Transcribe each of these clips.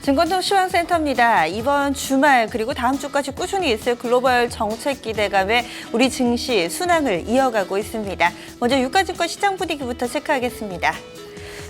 증권통 시황센터입니다. 이번 주말 그리고 다음 주까지 꾸준히 있을 글로벌 정책 기대감에 우리 증시 순항을 이어가고 있습니다. 먼저 유가증권 시장 분위기부터 체크하겠습니다.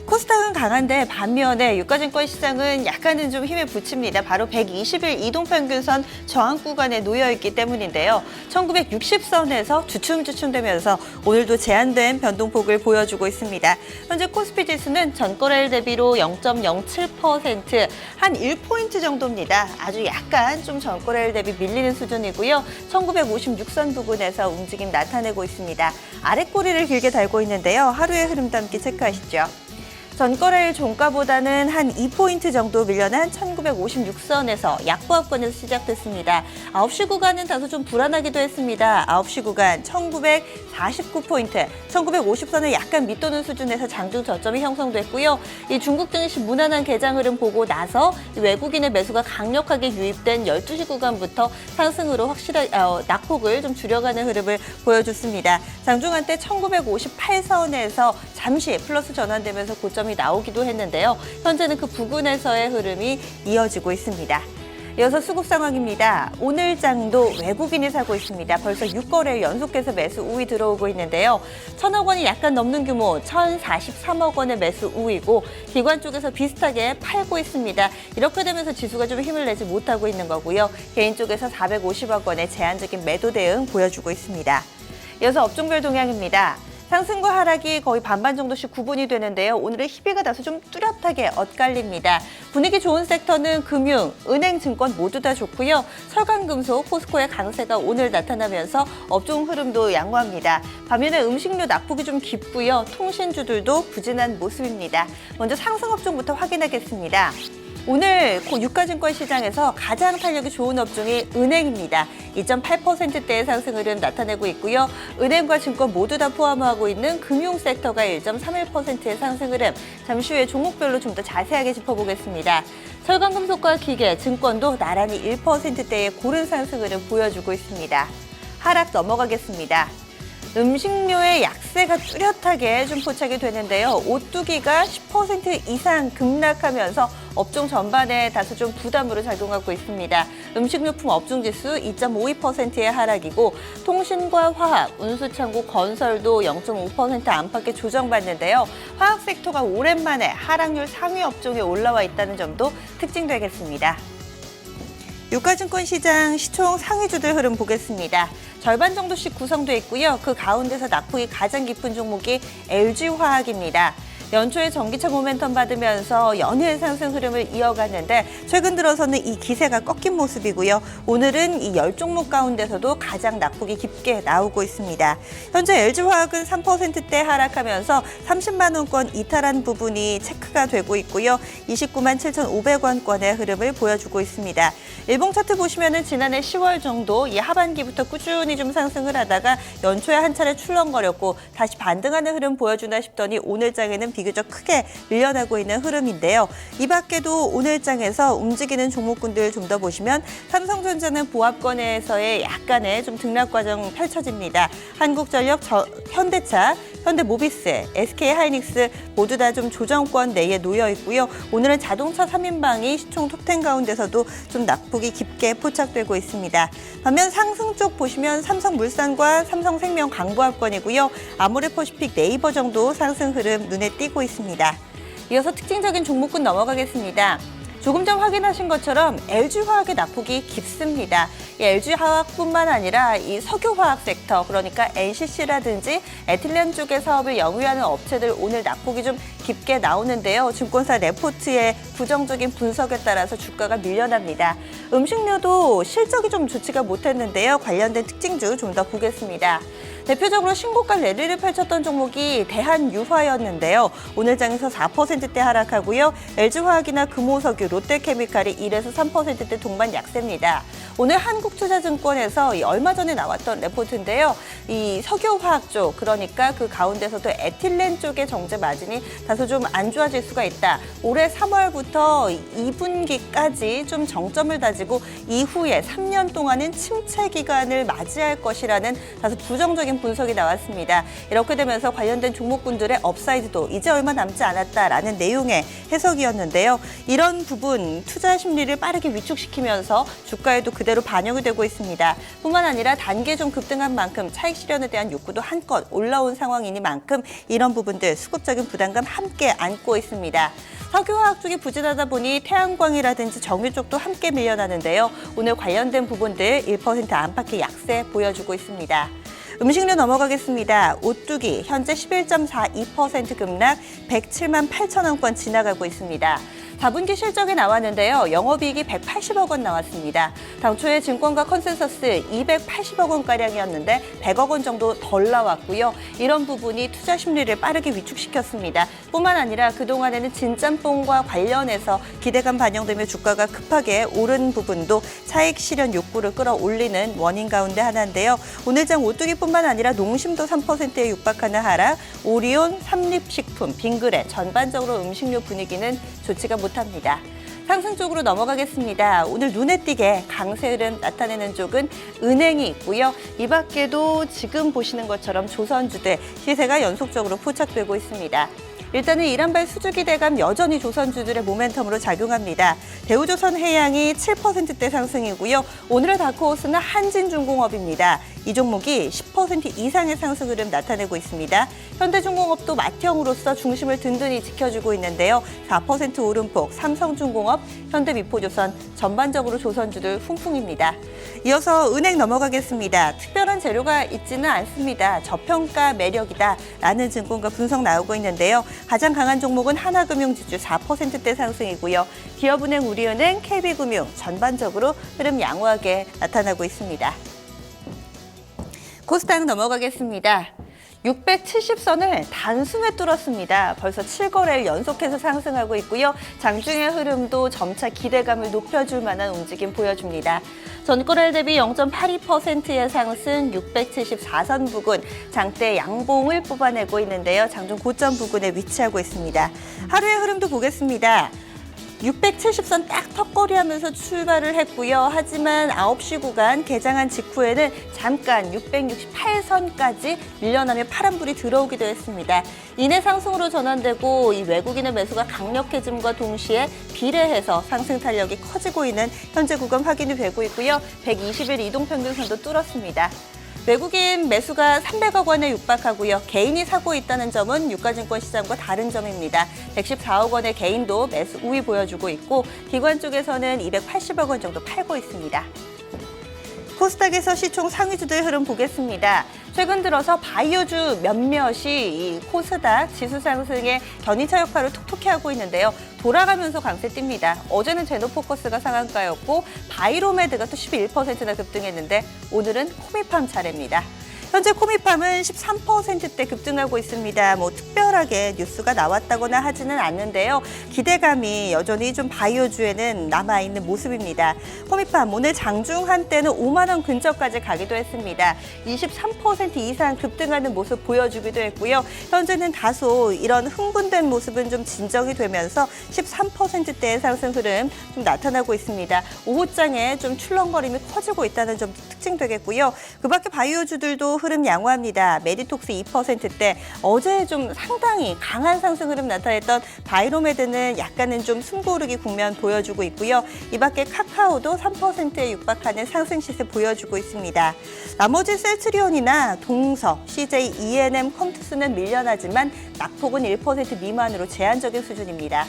코스닥은 강한데 반면에 유가증권 시장은 약간은 좀 힘에 부칩니다. 바로 120일 이동평균선 저항 구간에 놓여있기 때문인데요. 1960선에서 주춤주춤되면서 오늘도 제한된 변동폭을 보여주고 있습니다. 현재 코스피 지수는 전거래일 대비로 0.07%, 한 1포인트 정도입니다. 아주 약간 좀 전거래일 대비 밀리는 수준이고요. 1956선 부근에서 움직임 나타내고 있습니다. 아랫꼬리를 길게 달고 있는데요. 하루의 흐름도 함께 체크하시죠. 전거래일 종가보다는 한 2포인트 정도 밀려난 1956선에서 약보합권에서 시작됐습니다. 9시 구간은 다소 좀 불안하기도 했습니다. 9시 구간 1949포인트, 1950선을 약간 밑도는 수준에서 장중 저점이 형성됐고요. 이 중국 증시 무난한 개장 흐름 보고 나서 외국인의 매수가 강력하게 유입된 12시 구간부터 상승으로 확실하게 낙폭을 좀 줄여가는 흐름을 보여줬습니다. 장중 한때 1958선에서 잠시 플러스 전환되면서 고점 이 나오기도 했는데요. 현재는 그 부근에서의 흐름이 이어지고 있습니다. 이어서 수급 상황입니다. 오늘 장도 외국인이 사고 있습니다. 벌써 6거래일 연속해서 매수 우위 들어오고 있는데요. 1,000억 원이 약간 넘는 규모 1,043억 원의 매수 우위고 기관 쪽에서 비슷하게 팔고 있습니다. 이렇게 되면서 지수가 좀 힘을 내지 못하고 있는 거고요. 개인 쪽에서 450억 원의 제한적인 매도 대응 보여주고 있습니다. 이어서 업종별 동향입니다. 상승과 하락이 거의 반반 정도씩 구분이 되는데요. 오늘의 희비가 다소 좀 뚜렷하게 엇갈립니다. 분위기 좋은 섹터는 금융, 은행, 증권 모두 다 좋고요. 철강금속, 포스코의 강세가 오늘 나타나면서 업종 흐름도 양호합니다. 반면에 음식료 낙폭이 좀 깊고요. 통신주들도 부진한 모습입니다. 먼저 상승 업종부터 확인하겠습니다. 오늘 유가증권 시장에서 가장 탄력이 좋은 업종이 은행입니다. 2.8%대의 상승 흐름 나타내고 있고요. 은행과 증권 모두 다 포함하고 있는 금융 섹터가 1.31%의 상승 흐름. 잠시 후에 종목별로 좀 더 자세하게 짚어보겠습니다. 철강금속과 기계, 증권도 나란히 1%대의 고른 상승 흐름 보여주고 있습니다. 하락 넘어가겠습니다. 음식료의 약세가 뚜렷하게 좀 포착이 되는데요. 오뚜기가 10% 이상 급락하면서 업종 전반에 다소 좀 부담으로 작용하고 있습니다. 음식료품 업종지수 2.52%의 하락이고 통신과 화학, 운수창고, 건설도 0.5% 안팎의 조정받는데요. 화학 섹터가 오랜만에 하락률 상위 업종에 올라와 있다는 점도 특징되겠습니다. 유가증권 시장 시총 상위주들 흐름 보겠습니다. 절반 정도씩 구성돼 있고요. 그 가운데서 낙폭이 가장 깊은 종목이 LG화학입니다. 연초에 전기차 모멘텀 받으면서 연일 상승 흐름을 이어갔는데 최근 들어서는 이 기세가 꺾인 모습이고요. 오늘은 이 10종목 가운데서도 가장 낙폭이 깊게 나오고 있습니다. 현재 LG화학은 3%대 하락하면서 30만 원권 이탈한 부분이 체크가 되고 있고요. 29만 7,500원권의 흐름을 보여주고 있습니다. 일봉 차트 보시면은 지난해 10월 정도 이 하반기부터 꾸준히 좀 상승을 하다가 연초에 한 차례 출렁거렸고 다시 반등하는 흐름 보여주나 싶더니 오늘 장에는 비교적 크게 밀려나고 있는 흐름인데요. 이 밖에도 오늘 장에서 움직이는 종목군들 좀 더 보시면 삼성전자는 보합권에서의 약간의 좀 등락 과정 펼쳐집니다. 한국전력, 현대차, 현대모비스, SK하이닉스 모두 다 좀 조정권 내에 놓여 있고요. 오늘은 자동차 3인방이 시총 톱10 가운데서도 좀 낙폭이 깊게 포착되고 있습니다. 반면 상승 쪽 보시면 삼성물산과 삼성생명 강보합권이고요. 아모레퍼시픽, 네이버 정도 상승 흐름 눈에 띄고 있습니다. 이어서 특징적인 종목군 넘어가겠습니다. 조금 전 확인하신 것처럼 LG화학의 낙폭이 깊습니다. 이 LG화학뿐만 아니라 이 석유화학 섹터, 그러니까 NCC라든지 에틸렌 쪽의 사업을 영위하는 업체들 오늘 낙폭이 좀 깊게 나오는데요. 증권사 레포트의 부정적인 분석에 따라서 주가가 밀려납니다. 음식료도 실적이 좀 좋지가 못했는데요. 관련된 특징주 좀 더 보겠습니다. 대표적으로 신고가 랠리를 펼쳤던 종목이 대한유화였는데요. 오늘 장에서 4%대 하락하고요. LG화학이나 금호석유, 롯데케미칼이 1에서 3%대 동반 약세입니다. 오늘 한국투자증권에서 얼마 전에 나왔던 레포트인데요. 이 석유화학 쪽, 그러니까 그 가운데서도 에틸렌 쪽의 정제 마진이 다소 좀 안 좋아질 수가 있다. 올해 3월부터 2분기까지 좀 정점을 다지고 이후에 3년 동안은 침체 기간을 맞이할 것이라는 다소 부정적인 긍정적인 분석이 나왔습니다. 이렇게 되면서 관련된 종목군들의 업사이드도 이제 얼마 남지 않았다라는 내용의 해석이었는데요. 이런 부분 투자 심리를 빠르게 위축시키면서 주가에도 그대로 반영이 되고 있습니다. 뿐만 아니라 단계 좀 급등한 만큼 차익 실현에 대한 욕구도 한껏 올라온 상황이니만큼 이런 부분들 수급적인 부담감 함께 안고 있습니다. 석유화학 쪽이 부진하다 보니 태양광이라든지 정유 쪽도 함께 밀려나는데요. 오늘 관련된 부분들 1% 안팎의 약세 보여주고 있습니다. 음식료 넘어가겠습니다. 오뚜기 현재 11.42% 급락 107만 8천 원권 지나가고 있습니다. 4분기 실적이 나왔는데요. 영업이익이 180억 원 나왔습니다. 당초에 증권가 컨센서스 280억 원가량이었는데 100억 원 정도 덜 나왔고요. 이런 부분이 투자 심리를 빠르게 위축시켰습니다. 뿐만 아니라 그동안에는 진짬뽕과 관련해서 기대감 반영되며 주가가 급하게 오른 부분도 차익 실현 욕구를 끌어올리는 원인 가운데 하나인데요. 오늘 장 오뚜기뿐만 아니라 농심도 3%에 육박하는 하락, 오리온, 삼립식품, 빙그레 전반적으로 음식료 분위기는 좋지가 못합니다. 상승 쪽으로 넘어가겠습니다. 오늘 눈에 띄게 강세 흐름 나타내는 쪽은 은행이 있고요. 이 밖에도 지금 보시는 것처럼 조선주들 시세가 연속적으로 포착되고 있습니다. 일단은 이란발 수주기대감 여전히 조선주들의 모멘텀으로 작용합니다. 대우조선해양이 7%대 상승이고요. 오늘의 다크호스는 한진중공업입니다. 이 종목이 10% 이상의 상승 흐름 나타내고 있습니다. 현대중공업도 맏형으로서 중심을 든든히 지켜주고 있는데요. 4% 오름폭, 삼성중공업, 현대미포조선, 전반적으로 조선주들 훈풍입니다. 이어서 은행 넘어가겠습니다. 특별한 재료가 있지는 않습니다. 저평가 매력이다라는 증권가 분석 나오고 있는데요. 가장 강한 종목은 하나금융지주 4%대 상승이고요. 기업은행, 우리은행, KB금융 전반적으로 흐름 양호하게 나타나고 있습니다. 코스닥 넘어가겠습니다. 670선을 단숨에 뚫었습니다. 벌써 7거래일 연속해서 상승하고 있고요. 장중의 흐름도 점차 기대감을 높여줄 만한 움직임 보여줍니다. 전거래일 대비 0.82%의 상승 674선 부근, 장대 양봉을 뽑아내고 있는데요. 장중 고점 부근에 위치하고 있습니다. 하루의 흐름도 보겠습니다. 670선 딱 턱걸이하면서 출발을 했고요. 하지만 9시 구간 개장한 직후에는 잠깐 668선까지 밀려나며 파란불이 들어오기도 했습니다. 이내 상승으로 전환되고 이 외국인의 매수가 강력해짐과 동시에 비례해서 상승 탄력이 커지고 있는 현재 구간 확인이 되고 있고요. 120일 이동평균선도 뚫었습니다. 외국인 매수가 300억 원에 육박하고요. 개인이 사고 있다는 점은 유가증권 시장과 다른 점입니다. 114억 원의 개인도 매수 우위 보여주고 있고 기관 쪽에서는 280억 원 정도 팔고 있습니다. 코스닥에서 시총 상위주들 흐름 보겠습니다. 최근 들어서 바이오주 몇몇이 이 코스닥 지수 상승의 견인차 역할을 톡톡히 하고 있는데요. 돌아가면서 강세 띱니다. 어제는 제노포커스가 상한가였고 바이로메드가 또 11%나 급등했는데 오늘은 코미팜 차례입니다. 현재 코미팜은 13%대 급등하고 있습니다. 뭐 특별하게 뉴스가 나왔다거나 하지는 않는데요. 기대감이 여전히 좀 바이오주에는 남아있는 모습입니다. 코미팜 오늘 장중 한때는 5만 원 근처까지 가기도 했습니다. 23% 이상 급등하는 모습 보여주기도 했고요. 현재는 다소 이런 흥분된 모습은 좀 진정이 되면서 13%대의 상승 흐름 좀 나타나고 있습니다. 오후장에 좀 출렁거림이 커지고 있다는 점도 특징되겠고요. 그 밖에 바이오주들도 흐름 양호합니다. 메디톡스 2%대 어제 좀 상당히 강한 상승 흐름 나타냈던 바이로메드는 약간은 좀 숨고르기 국면 보여주고 있고요. 이 밖에 카카오도 3%에 육박하는 상승 시세 보여주고 있습니다. 나머지 셀트리온이나 동서, CJ, ENM, 컴투스는 밀려나지만 낙폭은 1% 미만으로 제한적인 수준입니다.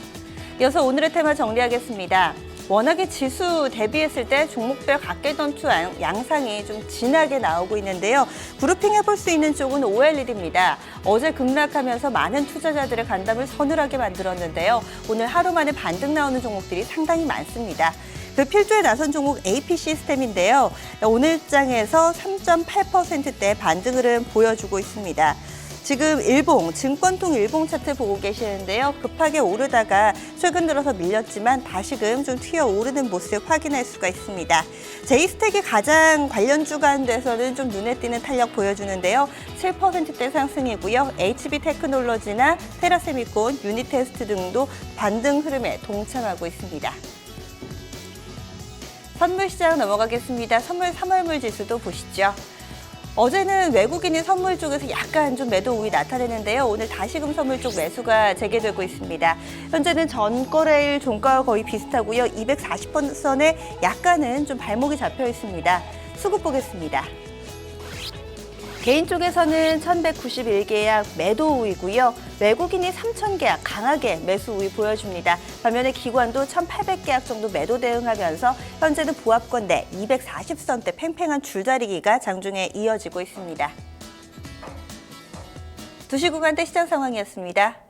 이어서 오늘의 테마 정리하겠습니다. 워낙에 지수 대비했을 때 종목별 각계던투 양상이 좀 진하게 나오고 있는데요. 그룹핑 해볼 수 있는 쪽은 OLED입니다. 어제 급락하면서 많은 투자자들의 간담을 서늘하게 만들었는데요. 오늘 하루 만에 반등 나오는 종목들이 상당히 많습니다. 그 필두에 나선 종목 AP 시스템인데요. 오늘 장에서 3.8%대 반등 흐름 보여주고 있습니다. 지금 일봉, 증권통 일봉 차트 보고 계시는데요. 급하게 오르다가 최근 들어서 밀렸지만 다시금 좀 튀어 오르는 모습 확인할 수가 있습니다. 제이스텍이 가장 관련 주간돼서는 좀 눈에 띄는 탄력 보여주는데요. 7%대 상승이고요. HB테크놀로지나 테라세미콘, 유니테스트 등도 반등 흐름에 동참하고 있습니다. 선물 시장 넘어가겠습니다. 선물 3월물 지수도 보시죠. 어제는 외국인인 선물 쪽에서 약간 좀 매도 우위 나타내는데요. 오늘 다시금 선물 쪽 매수가 재개되고 있습니다. 현재는 전거래일 종가와 거의 비슷하고요. 240선에 약간은 좀 발목이 잡혀 있습니다. 수급 보겠습니다. 개인 쪽에서는 1191계약 매도 우위고요. 외국인이 3000계약 강하게 매수 우위 보여줍니다. 반면에 기관도 1800계약 정도 매도 대응하면서 현재는 보합권대 240선대 팽팽한 줄다리기가 장중에 이어지고 있습니다. 2시 구간대 시장 상황이었습니다.